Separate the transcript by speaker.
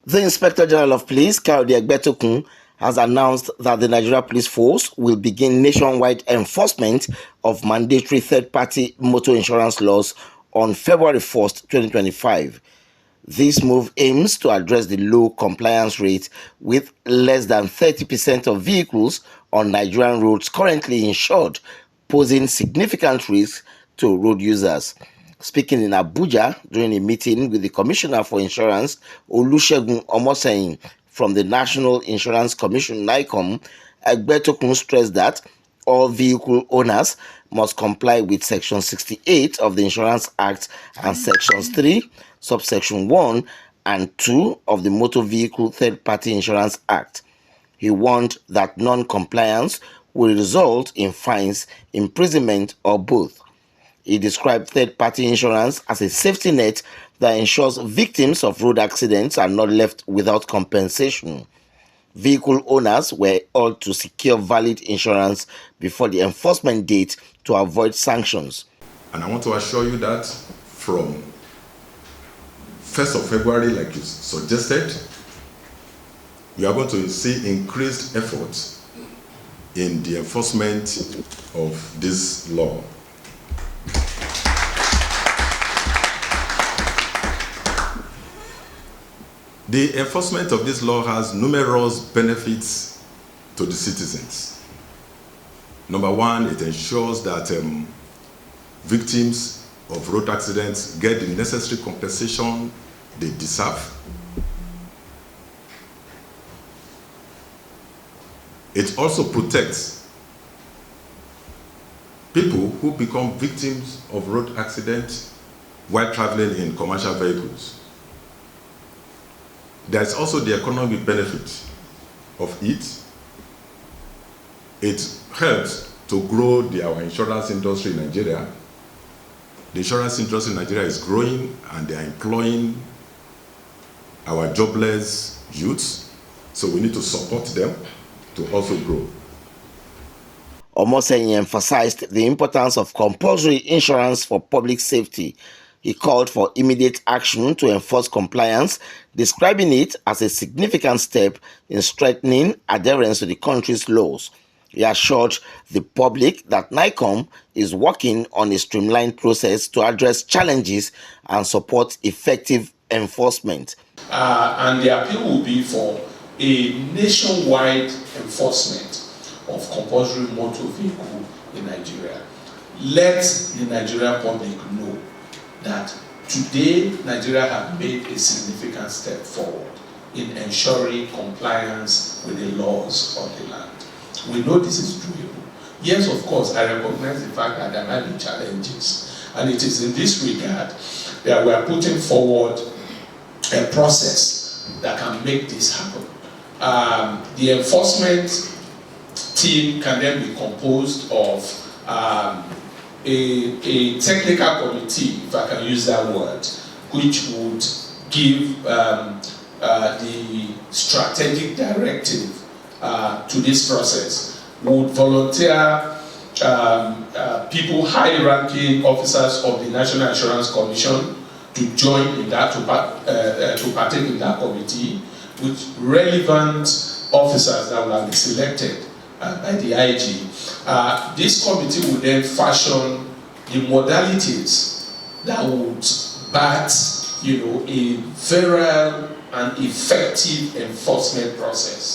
Speaker 1: The Inspector General of Police, Kayode Egbetokun, has announced that the Nigeria Police Force will begin nationwide enforcement of mandatory third-party motor insurance laws on February 1st, 2025. This move aims to address the low compliance rate with less than 30% of vehicles on Nigerian roads currently insured, posing significant risk to road users. Speaking in Abuja during a meeting with the Commissioner for Insurance, Olusegun Omoseyin, from the National Insurance Commission (NICOM), Egbetokun stressed that all vehicle owners must comply with Section 68 of the Insurance Act and Sections 3, subsection 1 and 2 of the Motor Vehicle Third-Party Insurance Act. He warned that non-compliance will result in fines, imprisonment, or both. He described third-party insurance as a safety net that ensures victims of road accidents are not left without compensation. Vehicle owners were urged to secure valid insurance before the enforcement date to avoid sanctions.
Speaker 2: And I want to assure you that from 1st of February, like you suggested, we are going to see increased effort in the enforcement of this law. The enforcement of this law has numerous benefits to the citizens. Number one, it ensures that victims of road accidents get the necessary compensation they deserve. It also protects people who become victims of road accidents while traveling in commercial vehicles. There's also the economic benefit of it. It helps to grow our insurance industry in Nigeria. The insurance industry in Nigeria is growing and they are employing our jobless youths, so we need to support them to also grow.
Speaker 1: Omoseyin emphasized the importance of compulsory insurance for public safety. He called for immediate action to enforce compliance, describing it as a significant step in strengthening adherence to the country's laws. He assured the public that NICOM is working on a streamlined process to address challenges and support effective enforcement.
Speaker 3: And the appeal will be for a nationwide enforcement of compulsory motor vehicle in Nigeria. Let the Nigerian public know that today Nigeria has made a significant step forward in ensuring compliance with the laws of the land. We know this is doable. Yes, of course, I recognize the fact that there might be challenges, and it is in this regard that we are putting forward a process that can make this happen. The enforcement team can then be composed of a technical committee, if I can use that word, which would give the strategic directive to this process, would volunteer people, high-ranking officers of the National Insurance Commission to join in that, to partake in that committee, with relevant officers that will have been selected by the IG. This committee would then fashion the modalities that would back, a virile and effective enforcement process.